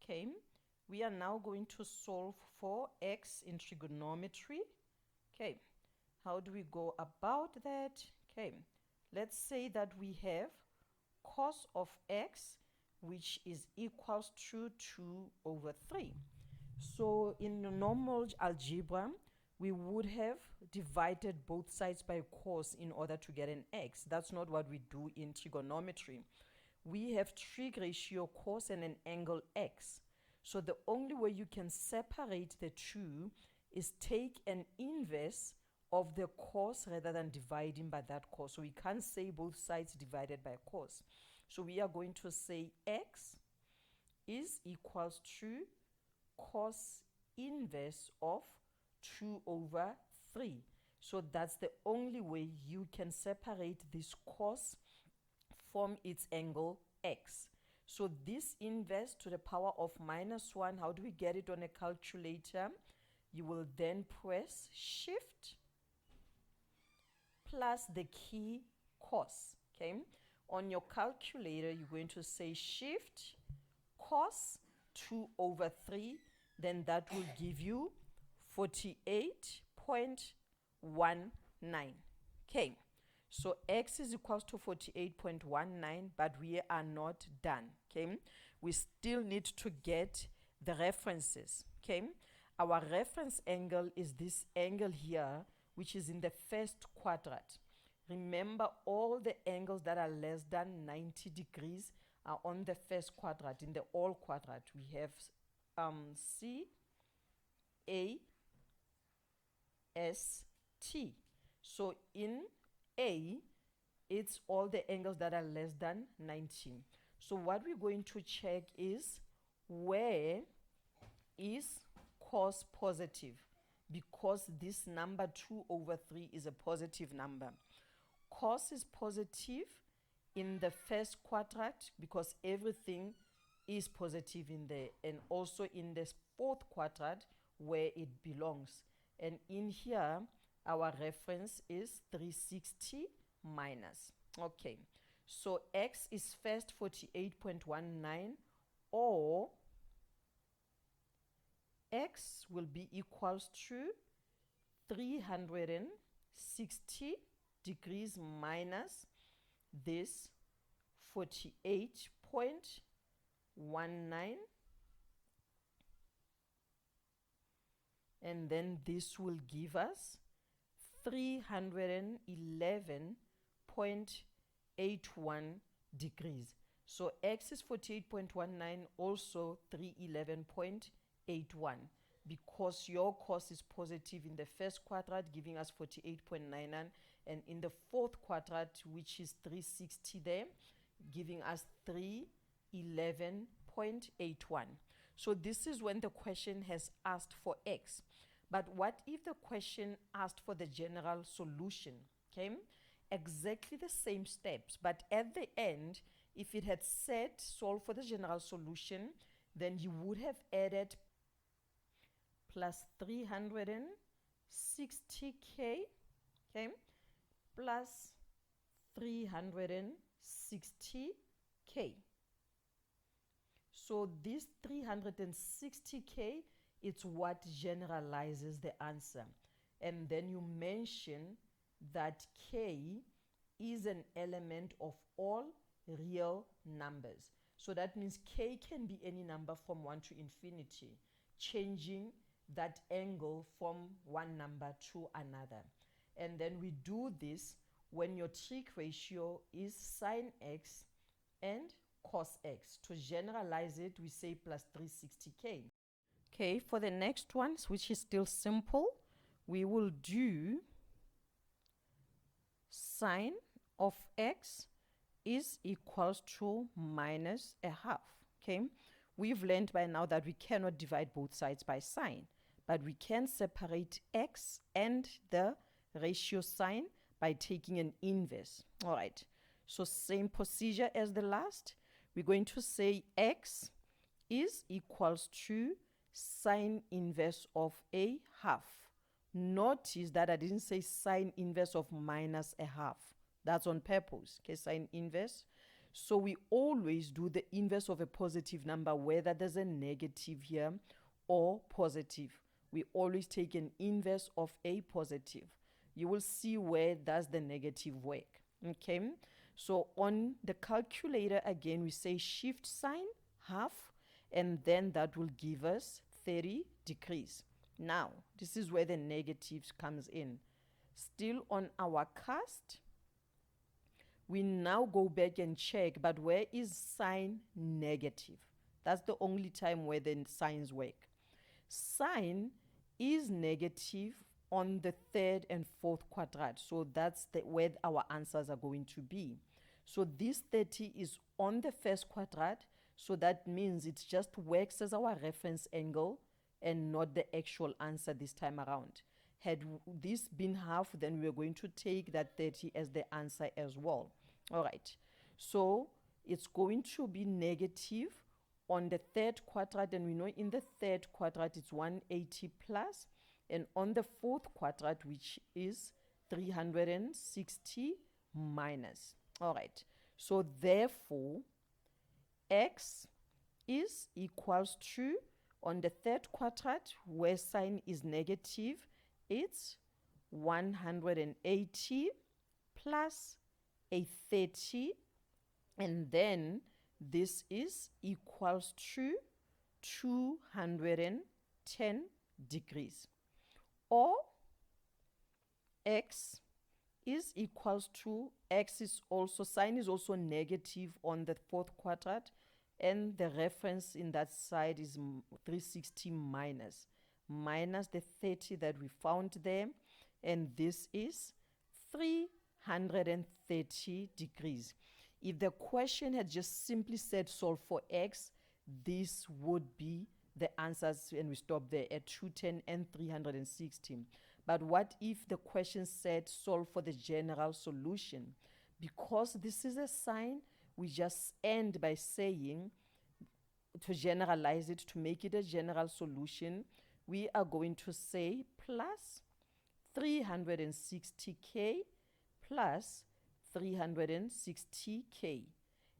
Okay, we are now going to solve for x in trigonometry. Okay, how do we go about that? Okay, let's say that we have cos of x, which is equals to 2 over 3. So in normal algebra, we would have divided both sides by cos in order to get an x. That's not what we do in trigonometry. We have trig ratio cos and an angle x. So the only way you can separate the two is take an inverse of the cos rather than dividing by that cos. So we can't say both sides divided by cos. So we are going to say x is equals to cos inverse of 2 over 3. So that's the only way you can separate this cos from its angle x. So this inverse to the power of -1, how do we get it on a calculator? You will then press shift plus the key cos. Okay, on your calculator you're going to say shift cos 2 over 3, then that will give you 48.19. Okay, so x is equals to 48.19, but we are not done. Okay, we still need to get the references. Okay, our reference angle is this angle here, which is in the first quadrant. Remember, all the angles that are less than 90 degrees are on the first quadrant. In the all quadrant, we have C, A, S, T. So in A, it's all the angles that are less than 90. So what we're going to check is where is cos positive, because this number 2 over 3 is a positive number. Cos is positive in the first quadrant because everything is positive in there, and also in the fourth quadrant where it belongs. And in here, our reference is 360 minus. Okay, so x is first 48.19, or x will be equals to 360 degrees minus this 48.19, and then this will give us 311.81 degrees. So x is 48.19, also 311.81, because your cos is positive in the first quadrant, giving us 48.99, and in the fourth quadrant, which is 360 there, giving us 311.81. So this is when the question has asked for x. But what if the question asked for the general solution? Okay, exactly the same steps, but at the end, if it had said solve for the general solution, then you would have added plus 360k, okay, plus 360k. So this 360k, it's what generalizes the answer. And then you mention that k is an element of all real numbers. So that means k can be any number from 1 to infinity, changing that angle from one number to another. And then we do this when your trig ratio is sine x and cos x. To generalize it, we say plus 360k. Okay, for the next ones, which is still simple, we will do sine of x is equals to minus a half. Okay, we've learned by now that we cannot divide both sides by sine, but we can separate x and the ratio sign by taking an inverse. All right, so same procedure as the last. We're going to say x is equals to sine inverse of a half. Notice that I didn't say sine inverse of minus a half. That's on purpose. Okay, sine inverse. So we always do the inverse of a positive number, whether there's a negative here or positive. We always take an inverse of a positive. You will see where does the negative work. Okay, so on the calculator again, we say shift sign half, and then that will give us 30 degrees. Now, this is where the negatives comes in. Still on our cast, we now go back and check, but where is sign negative? That's the only time where the signs work. Sign is negative on the third and fourth quadrant. So that's where our answers are going to be. So this 30 is on the first quadrant. So that means it just works as our reference angle and not the actual answer this time around. Had this been half, then we're going to take that 30 as the answer as well. All right. So it's going to be negative on the third quadrant, and we know in the third quadrant it's 180 plus, and on the fourth quadrant, which is 360 minus. All right, so therefore x is equals to, on the third quadrant where sign is negative, it's 180 plus a 30, and then this is equals to 210 degrees. Or x is equals to, x is also, sign is also negative on the fourth quadrant, and the reference in that side is 360 minus the 30 that we found there, and this is 330 degrees. If the question had just simply said solve for x, this would be the answers, and we stop there at 210 and 360. But what if the question said solve for the general solution? Because this is a sign, we just end by saying, to generalize it, to make it a general solution, we are going to say plus 360k plus 360k,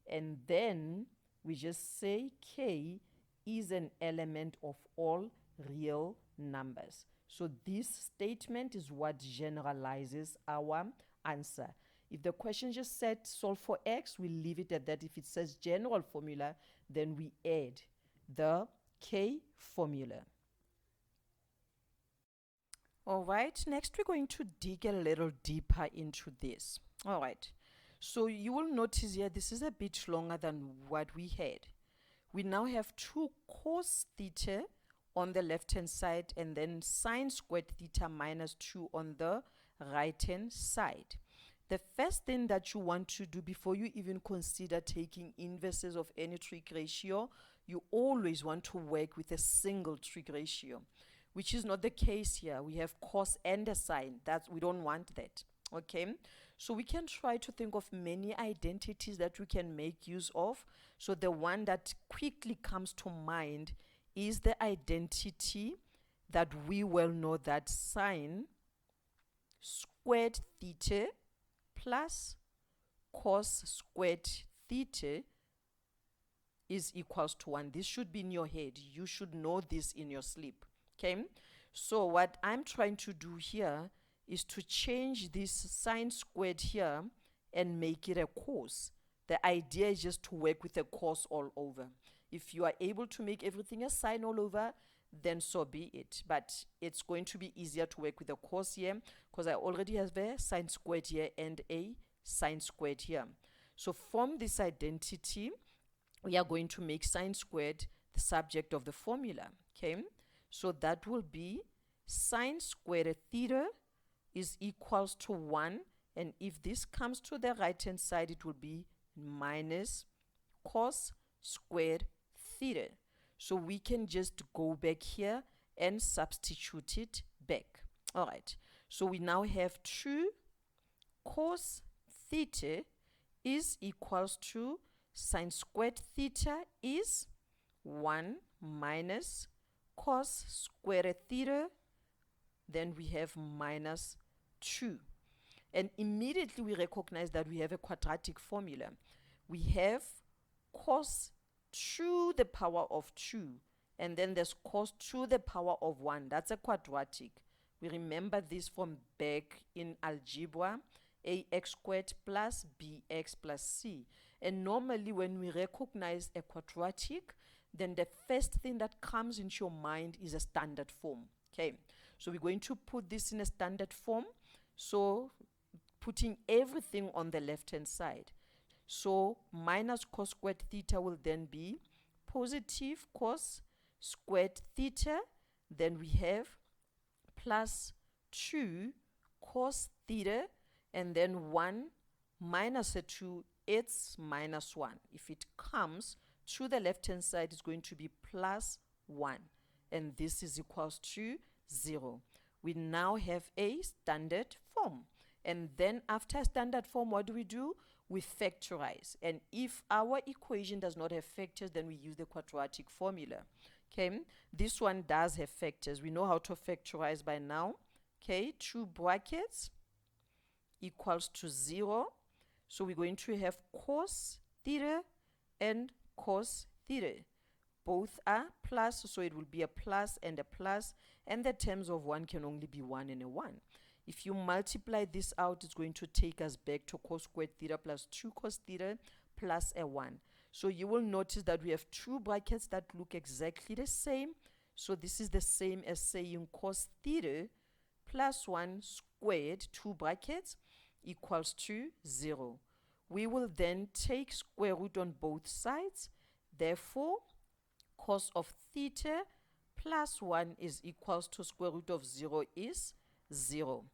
and then we just say k is an element of all real numbers. So this statement is what generalizes our answer. If the question just said solve for x, we leave it at that. If it says general formula, then we add the k formula. All right, next we're going to dig a little deeper into this. All right, so you will notice here this is a bit longer than what we had. We now have 2 cos theta on the left hand side, and then sine squared theta minus 2 on the right hand side. The first thing that you want to do before you even consider taking inverses of any trig ratio, you always want to work with a single trig ratio, which is not the case here. We have cos and a sine. We don't want that. Okay, so we can try to think of many identities that we can make use of. So the one that quickly comes to mind is the identity that we well know, that sine squared theta plus cos squared theta is equals to 1. This should be in your head. You should know this in your sleep. Okay, so what I'm trying to do here is to change this sine squared here and make it a cos. The idea is just to work with a cos all over. If you are able to make everything a sine all over, then so be it. But it's going to be easier to work with a cos here, because I already have a sine squared here and a sine squared here. So from this identity, we are going to make sine squared the subject of the formula. Okay, so that will be sine squared theta is equals to 1, and if this comes to the right hand side, it will be minus cos squared theta. So we can just go back here and substitute it back. All right, so we now have 2 cos theta is equals to sine squared theta is 1 minus cos squared theta, then we have minus 2. And immediately we recognize that we have a quadratic formula. we have cos to the power of 2, and then there's cos to the power of 1. That's a quadratic. We remember this from back in algebra, ax squared plus bx plus c. And normally when we recognize a quadratic, then the first thing that comes into your mind is a standard form. Okay, so we're going to put this in a standard form. So putting everything on the left hand side. So minus cos squared theta will then be positive cos squared theta. Then we have plus 2 cos theta, and then 1 minus a 2, it's minus 1. If it comes to the left hand side, it's going to be plus 1, and this is equals to 0. We now have a standard form. And then after standard form, what do? We factorize. And if our equation does not have factors, then we use the quadratic formula. Okay, this one does have factors. We know how to factorize by now. Okay, 2 brackets equals to 0. So we're going to have cos theta and cos theta. Both are plus, so it will be a plus, and the terms of 1 can only be 1 and a 1. If you multiply this out, it's going to take us back to cos squared theta plus 2 cos theta plus a 1. So you will notice that we have 2 brackets that look exactly the same. So this is the same as saying cos theta plus 1 squared, 2 brackets, equals to 0. We will then take square root on both sides. Therefore, cos of theta plus 1 is equals to square root of 0 is 0.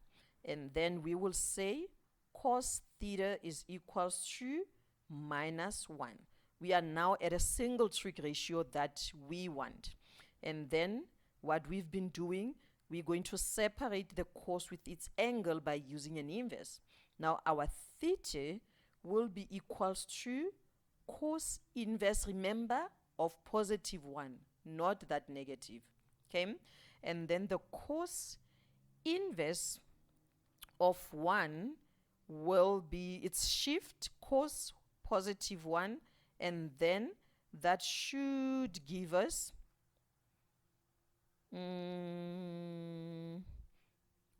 And then we will say cos theta is equals to minus 1. We are now at a single trig ratio that we want. And then what we've been doing, we're going to separate the cos with its angle by using an inverse. Now our theta will be equals to cos inverse, remember, of positive 1, not that negative. Okay, and then the cos inverse of 1 will be its shift cos positive 1, and then that should give us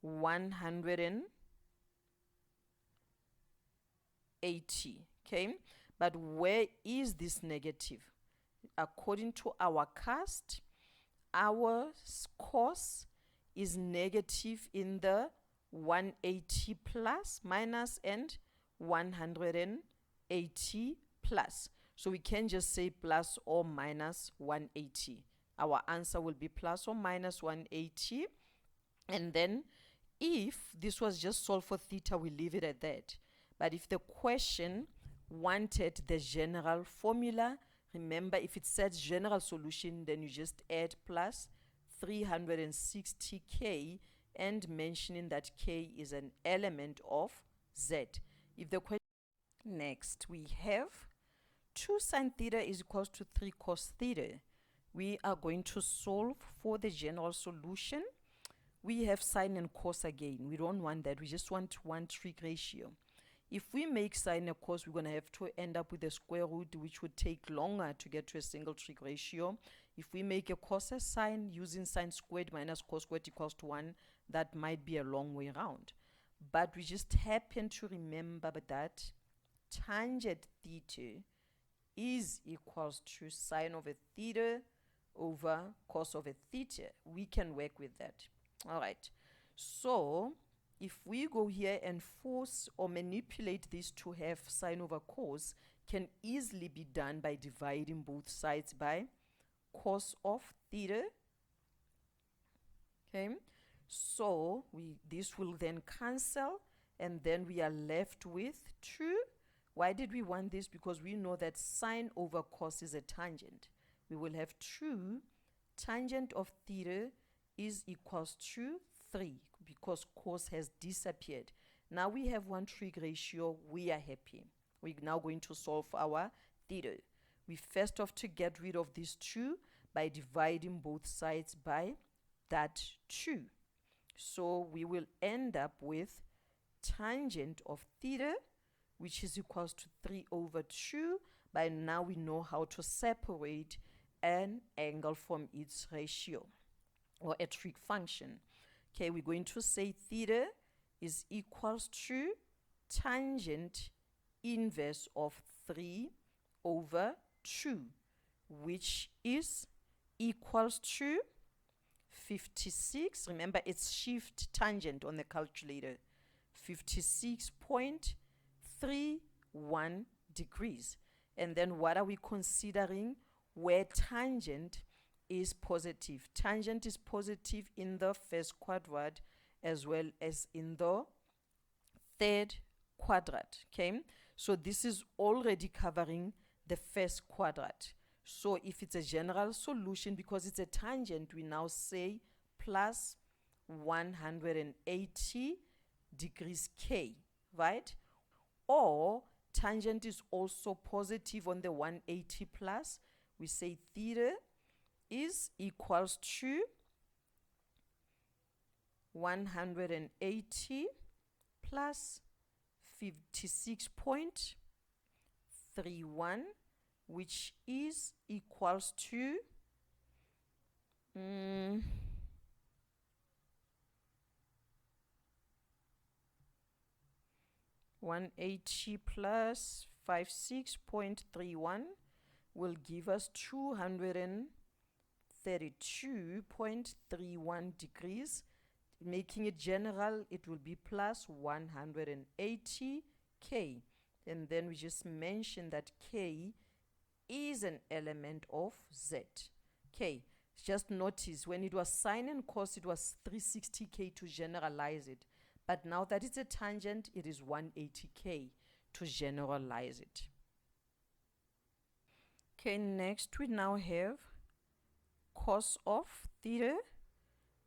180. Okay, but where is this negative? According to our cast, our cos is negative in the 180 plus, minus, and 180 plus. So we can just say plus or minus 180. Our answer will be plus or minus 180. And then if this was just solved for theta, we leave it at that. But if the question wanted the general formula, remember, if it says general solution, then you just add plus 360k and mentioning that k is an element of z. If the question next, we have 2 sine theta is equals to 3 cos theta. We are going to solve for the general solution. We have sine and cos again. We don't want that. We just want one trig ratio. If we make sine a cos, we're going to have to end up with a square root, which would take longer to get to a single trig ratio. If we make a cos a sine using sine squared minus cos squared equals to 1, that might be a long way around. But we just happen to remember that tangent theta is equals to sine of a theta over cos of a theta. We can work with that. All right. So if we go here and force or manipulate this to have sine over cos, can easily be done by dividing both sides by cos of theta. Okay, so this will then cancel, and then we are left with 2. Why did we want this? Because we know that sine over cos is a tangent. We will have 2 tangent of theta is equals to 3 because cos has disappeared. Now we have one trig ratio. We are happy. We're now going to solve our theta. We first have to get rid of these 2 by dividing both sides by that 2. So we will end up with tangent of theta which is equals to 3 over 2. By now we know how to separate an angle from its ratio or a trig function. Okay, we're going to say theta is equals to tangent inverse of 3 over 2, which is equals to 56. Remember, it's shift tangent on the calculator. 56.31 degrees. And then what are we considering? Where tangent is positive. Tangent is positive in the first quadrant as well as in the third quadrant. Okay, so this is already covering the first quadrant. So if it's a general solution, because it's a tangent, we now say plus 180 degrees K, right? Or tangent is also positive on the 180 plus, we say theta is equals to 180 plus 56.31, which is equals to 180 plus 56.31 will give us 232.31 degrees. Making it general, it will be plus 180 K. And then we just mentioned that K is an element of Z. Okay, just notice when it was sine and cos, it was 360K to generalize it. But now that it's a tangent, it is 180K to generalize it. Okay, next we now have cos of theta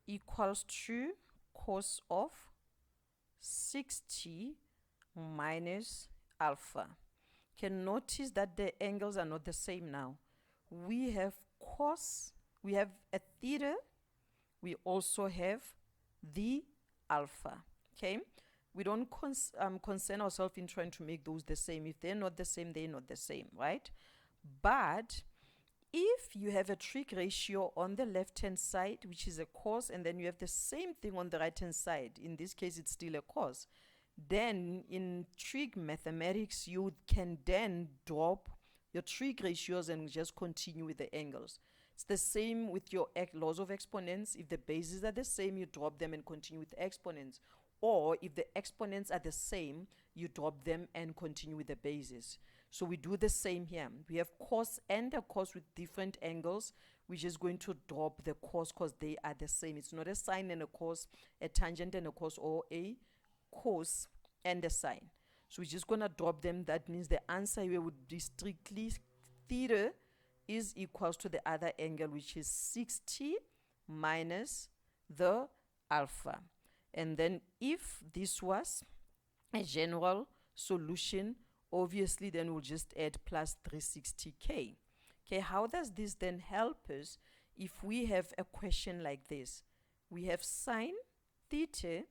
equals to cos of 60 minus alpha. Can notice that the angles are not the same now. We have cos, we have a theta, we also have the alpha. Okay, we don't concern ourselves in trying to make those the same. If they're not the same, they're not the same, right? But if you have a trig ratio on the left hand side, which is a cos, and then you have the same thing on the right hand side, in this case it's still a cos, then in trig mathematics you can then drop your trig ratios and just continue with the angles. It's the same with your laws of exponents. If the bases are the same, you drop them and continue with the exponents. Or if the exponents are the same, you drop them and continue with the bases. So we do the same here. We have cos and a cos with different angles. We're just going to drop the cos because they are the same. It's not a sine and a cos, a tangent and a cos, or a cos and a sine. So we're just going to drop them. That means the answer here would be strictly theta is equals to the other angle, which is 60 minus the alpha. And then if this was a general solution, obviously then we'll just add plus 360K. Okay, how does this then help us if we have a question like this? We have sine theta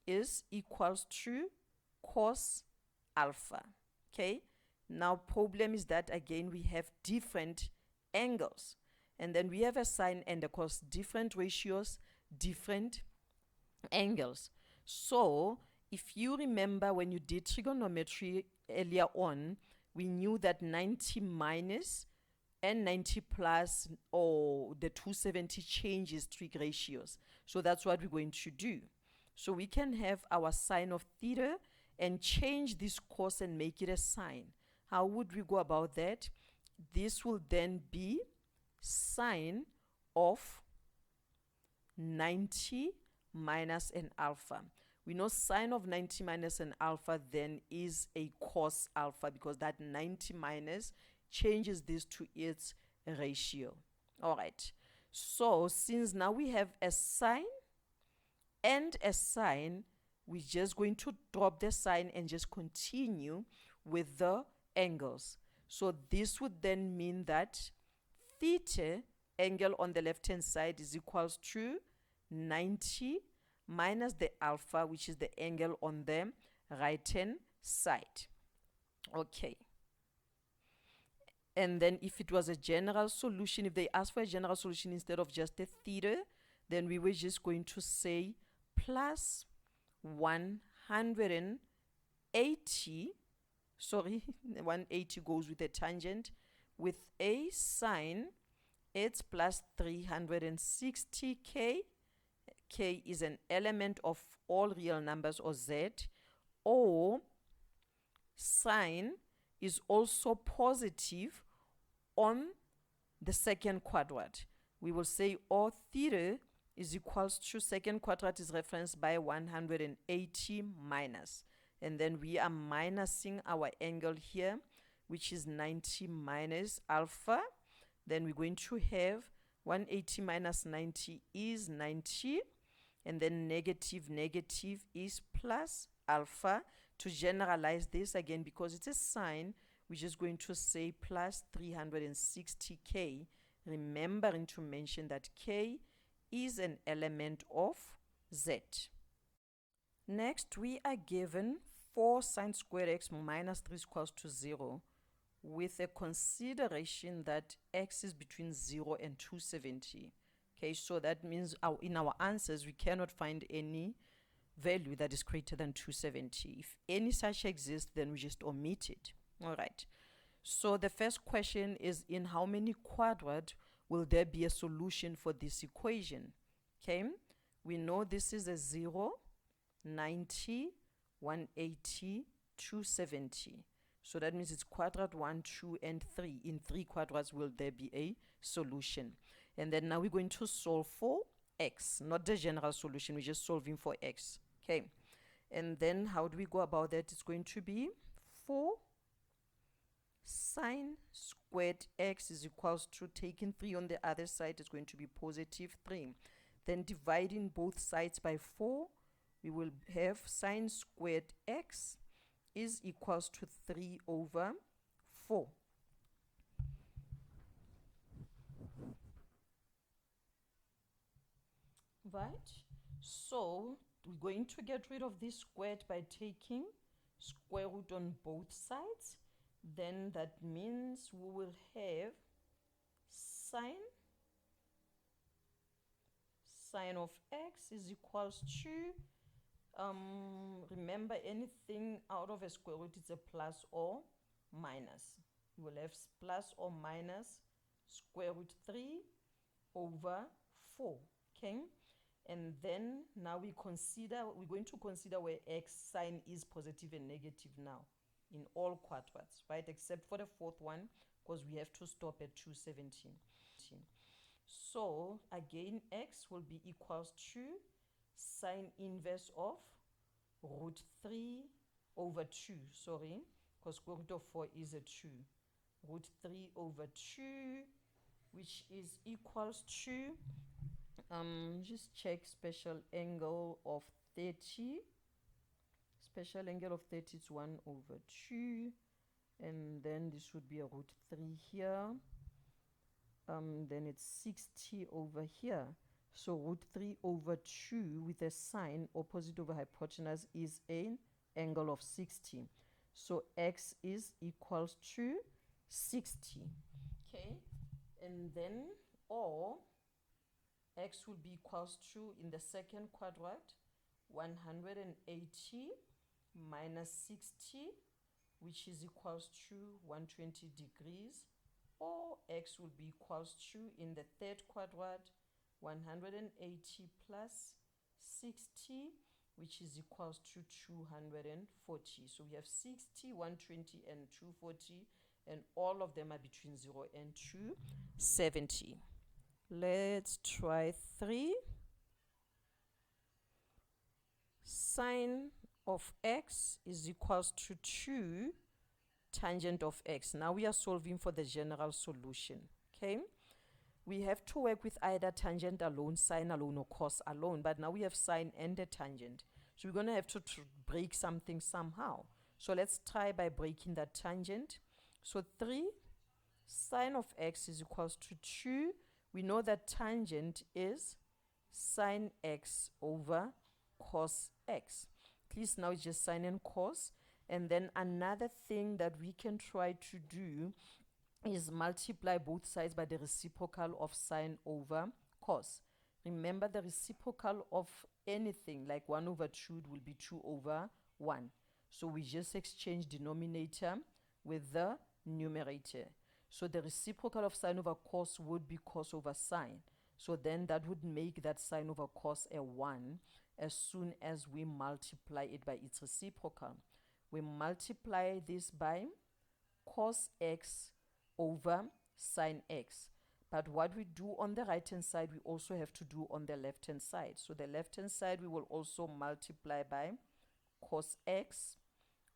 is equals to cos alpha. Okay, now problem is that again we have different angles, and then we have a sine and a cos, different ratios, different angles. So if you remember when you did trigonometry earlier on, we knew that 90 minus and 90 plus, or the 270 changes trig ratios. So that's what we're going to do. So we can have our sine of theta and change this cos and make it a sine. How would we go about that? This will then be sine of 90 minus an alpha. We know sine of 90 minus an alpha then is a cos alpha, because that 90 minus changes this to its ratio. All right. So since now we have a sine and a sine, we're just going to drop the sine and just continue with the angles. So this would then mean that theta, angle on the left hand side, is equals to 90 minus the alpha, which is the angle on the right hand side. Okay. And then if it was a general solution, if they asked for a general solution instead of just a theta, then we were just going to say plus 180, sorry, 180 goes with a tangent. With a sine, it's plus 360k. K is an element of all real numbers, or z, or sine is also positive on the second quadrant. We will say or theta is equals to, second quadrant is referenced by 180 minus. And then we are minusing our angle here, which is 90 minus alpha. Then we're going to have 180 minus 90 is 90. And then negative is plus alpha. To generalize this again, because it's a sine, we're just going to say plus 360k, remembering to mention that k is an element of z. Next, we are given 4 sine squared x minus 3 is equals to 0, with a consideration that x is between 0 and 270. Okay, so that means in our answers, we cannot find any value that is greater than 270. If any such exists, then we just omit it. All right. So the first question is, in how many quadrats will there be a solution for this equation? Okay. We know this is a 0, 90, 180, 270. So that means it's quadrant 1, 2, and 3. In 3 quadrats will there be a solution. And then now we're going to solve for x, not the general solution. We're just solving for x. Okay. And then how do we go about that? It's going to be 4 sine squared x is equals to, taking 3 on the other side, is going to be positive 3. Then dividing both sides by 4, we will have sine squared x is equals to 3 over 4. Right? So we're going to get rid of this squared by taking square root on both sides. Then that means we will have sine of x is equals to, remember, anything out of a square root is a plus or minus. You will have plus or minus square root 3 over 4. Okay. And then now we're going to consider where x sign is positive and negative now in all quadrats, right? Except for the fourth one, because we have to stop at 217. So again, x will be equals to sine inverse of root 3 over 2, sorry, because square root of 4 is a 2. Root 3 over 2, which is equals to, just check special angle of 30. Special angle of 30 is 1 over 2. And then this would be a root 3 here. Then it's 60 over here. So root 3 over 2 with a sine opposite over hypotenuse is an angle of 60. So x is equals to 60. Okay. And then, or x will be equals to, in the second quadrant, 180 minus 60, which is equals to 120 degrees, or x will be equals to, in the third quadrant, 180 plus 60, which is equals to 240. So we have 60, 120, and 240, and all of them are between 0 and 270. Let's try 3. Sine of x is equals to 2 tangent of x. Now we are solving for the general solution. Okay. We have to work with either tangent alone, sine alone, or cos alone. But now we have sine and a tangent. So we're going to have to break something somehow. So let's try by breaking that tangent. So 3 sine of x is equals to 2. We know that tangent is sine x over cos x. Please, now it's just sine and cos. And then another thing that we can try to do is multiply both sides by the reciprocal of sine over cos. Remember, the reciprocal of anything like 1 over 2 will be 2 over 1. So we just exchange denominator with the numerator. So the reciprocal of sine over cos would be cos over sine. So then that would make that sine over cos a 1 as soon as we multiply it by its reciprocal. We multiply this by cos x over sine x. But what we do on the right hand side, we also have to do on the left hand side. So the left hand side, we will also multiply by cos x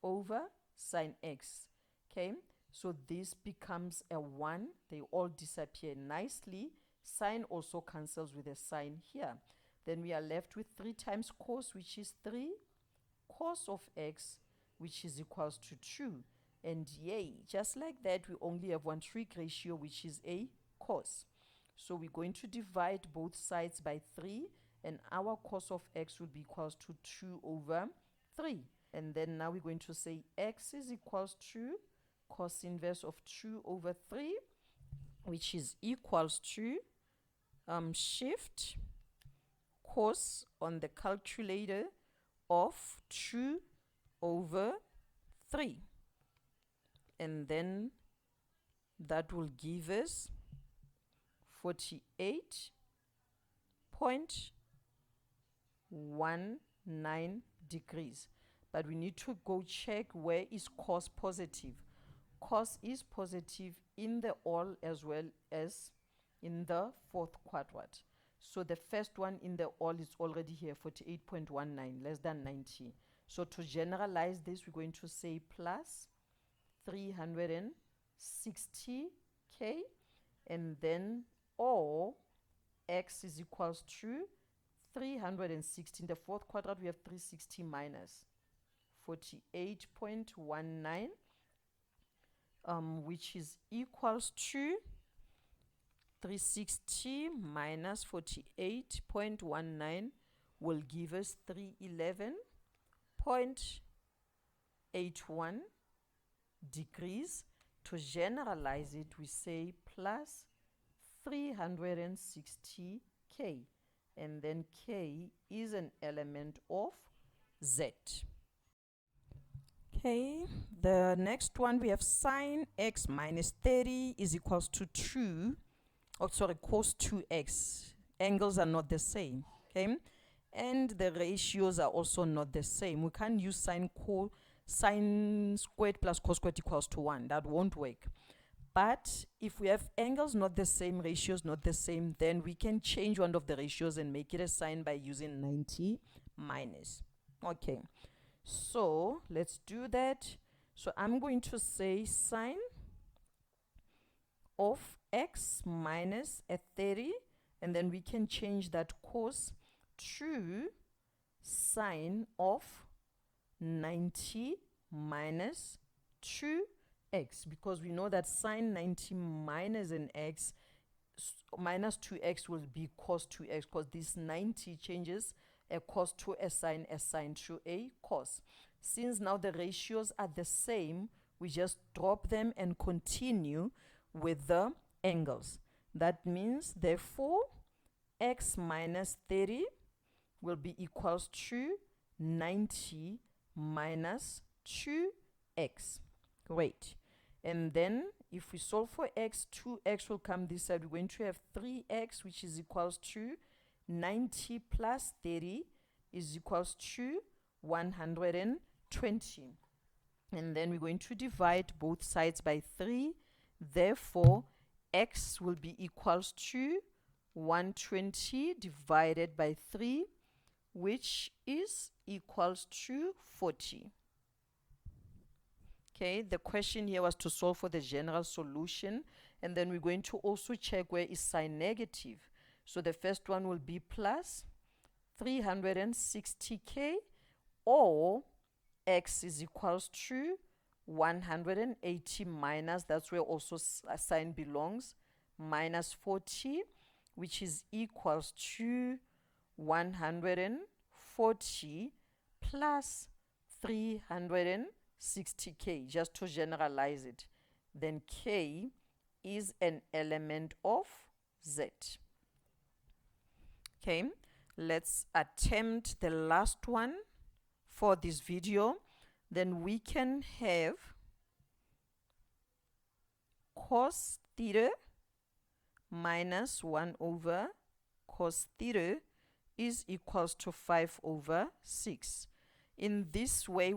over sine x. Okay, so this becomes a 1. They all disappear nicely. Sine also cancels with a sine here. Then we are left with 3 times cos, which is 3 cos of x, which is equals to 2. And yay, just like that, we only have one trig ratio, which is a cos. So we're going to divide both sides by 3, and our cos of x will be equals to 2 over 3. And then now we're going to say x is equals to cos inverse of 2 over 3, which is equals to shift cos on the calculator of 2 over 3. And then that will give us 48.19 degrees. But we need to go check where is cos positive. Cos is positive in the all as well as in the fourth quadrant. So the first one in the all is already here, 48.19, less than 90. So to generalize this, we're going to say plus 360k, and then or x is equals to 360. In the fourth quadrant, we have 360 minus 48.19, which is equals to 360 minus 48.19 will give us 311.81 degrees. To generalize it, we say plus 360k, and then k is an element of z. Okay, the next one, we have sine x minus 30 is equals to 2, cos 2x. Angles are not the same, okay? And the ratios are also not the same. We can't use sine squared plus cos squared equals to 1. That won't work. But if we have angles not the same, ratios not the same, then we can change one of the ratios and make it a sine by using 90 minus. Okay, so let's do that. So I'm going to say sine of x minus a 30, and then we can change that cos to sine of 90 minus 2x, because we know that sine 90 minus an x minus 2x will be cos 2x, because this 90 changes a cos to a sine to a cos. Since now the ratios are the same, we just drop them and continue with the angles. That means therefore x minus 30 will be equals to 90 minus 2x. Great. And then if we solve for x, 2x will come this side. We're going to have 3x, which is equals to 90 plus 30 is equals to 120. And then we're going to divide both sides by 3. Therefore, x will be equals to 120 divided by 3, which is equals to 40. Okay, the question here was to solve for the general solution, and then we're going to also check where is sign negative. So the first one will be plus 360k, or x is equals to 180 minus, that's where also a sign belongs, minus 40, which is equals to 140 plus 360. 60k, just to generalize it. Then k is an element of z. Okay, let's attempt the last one for this video. Then we can have cos theta minus 1 over cos theta is equals to 5 over 6. In this way,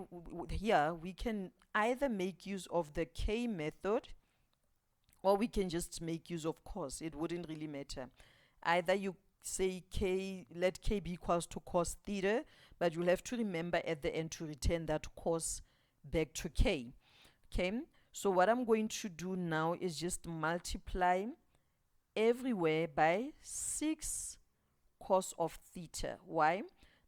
here we can either make use of the k method, or we can just make use of cos. It wouldn't really matter. Either you say k, let k be equals to cos theta, but you'll have to remember at the end to return that cos back to k. Okay, so what I'm going to do now is just multiply everywhere by 6 cos of theta. Why?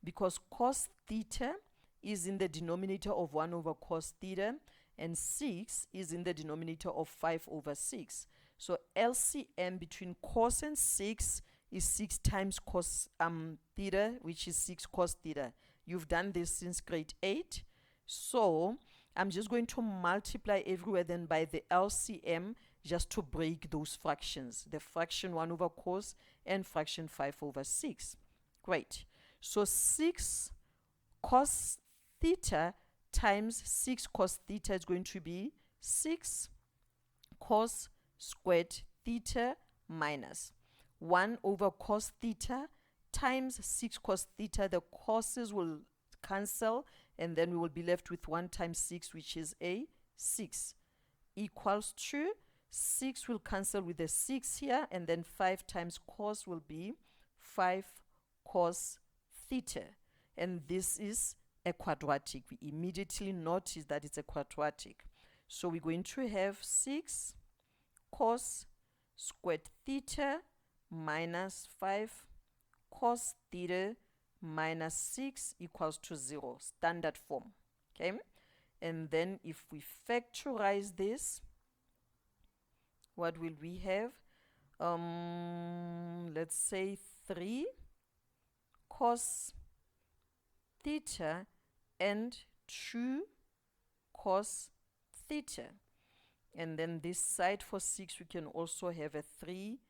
Because cos theta is in the denominator of 1 over cos theta, and 6 is in the denominator of 5 over 6. So LCM between cos and 6 is 6 times cos theta, which is 6 cos theta. You've done this since grade 8. So I'm just going to multiply everywhere then by the LCM, just to break those fractions, the fraction 1 over cos and fraction 5 over 6. Great. So 6 cos theta times 6 cos theta is going to be 6 cos squared theta minus 1 over cos theta times 6 cos theta. The cos's will cancel, and then we will be left with 1 times 6, which is a 6, equals to 6 will cancel with the 6 here, and then 5 times cos will be 5 cos theta. And this is a quadratic. We immediately notice that it's a quadratic. So we're going to have 6 cos squared theta minus 5 cos theta minus 6 equals to 0, standard form. Okay, and then if we factorize this, what will we have? Let's say 3 cos theta and 2 cos theta. And then this side for 6, we can also have a 3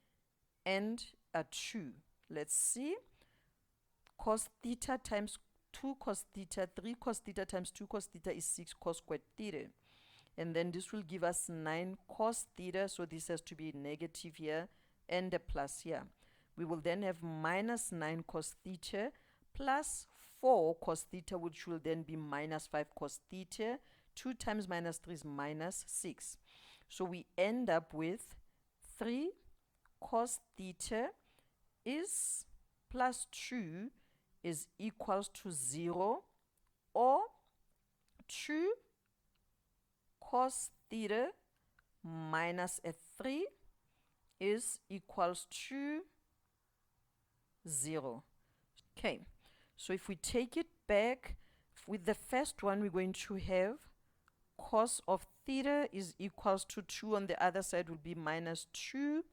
and a 2. Let's see. Cos theta times 2 cos theta, 3 cos theta times 2 cos theta is 6 cos squared theta. And then this will give us 9 cos theta, so this has to be negative here and a plus here. We will then have minus 9 cos theta plus 4 cos theta, which will then be minus 5 cos theta. 2 times minus 3 is minus 6. So we end up with 3 cos theta is plus 2 is equals to 0, or 2 cos theta minus a 3 is equals to 0. Okay, so if we take it back with the first one, we're going to have cos of theta is equals to 2. On the other side will be minus 2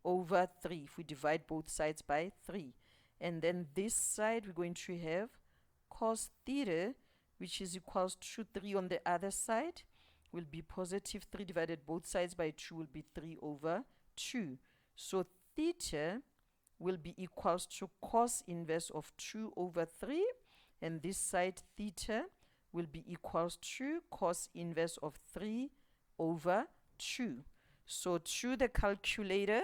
over 3 if we divide both sides by 3. And then this side we're going to have cos theta, which is equals to 3 on the other side, will be positive 3 divided both sides by 2 will be 3 over 2. So theta will be equals to cos inverse of 2 over 3, and this side theta will be equals to cos inverse of 3 over 2. So to the calculator,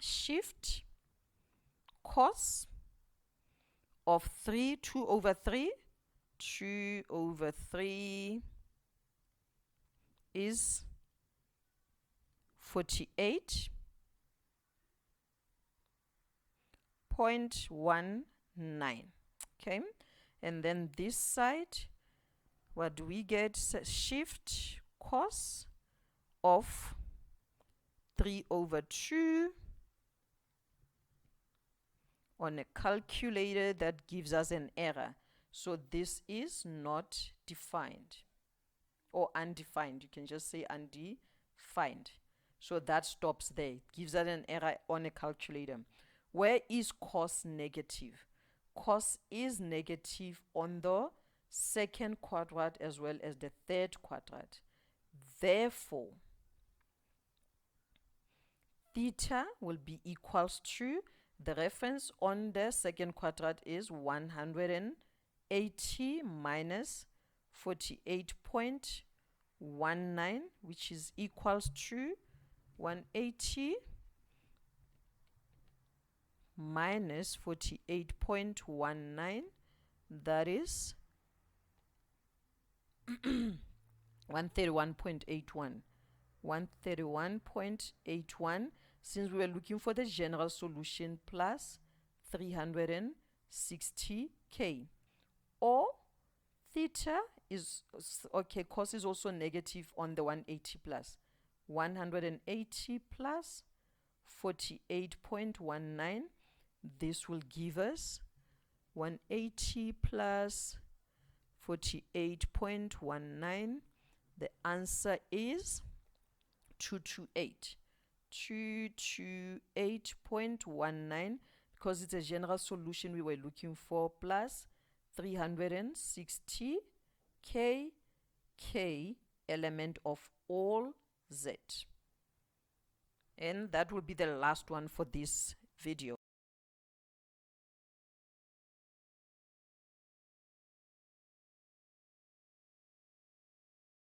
shift cos of 3, 2 over 3, 2 over 3 is 48.19. Okay, and then this side, what do we get? Shift cos of 3 over 2 on a calculator, that gives us an error. So this is not defined or undefined. You can just say undefined. So that stops there. It gives us an error on a calculator. Where is cos negative? Cos is negative on the second quadrant as well as the third quadrant. Therefore, theta will be equals to, the reference on the second quadrant is 180 minus 48.19, which is equals to 180 minus 48.19, that is 131.81. 131.81, since we were looking for the general solution, plus 360k. Or theta is, okay, cos is also negative on the 180 plus. 180 plus 48.19, this will give us 180 plus 48.19. The answer is 228. 228.19, because it's a general solution we were looking for, plus 360 k element of all z. And that will be the last one for this video.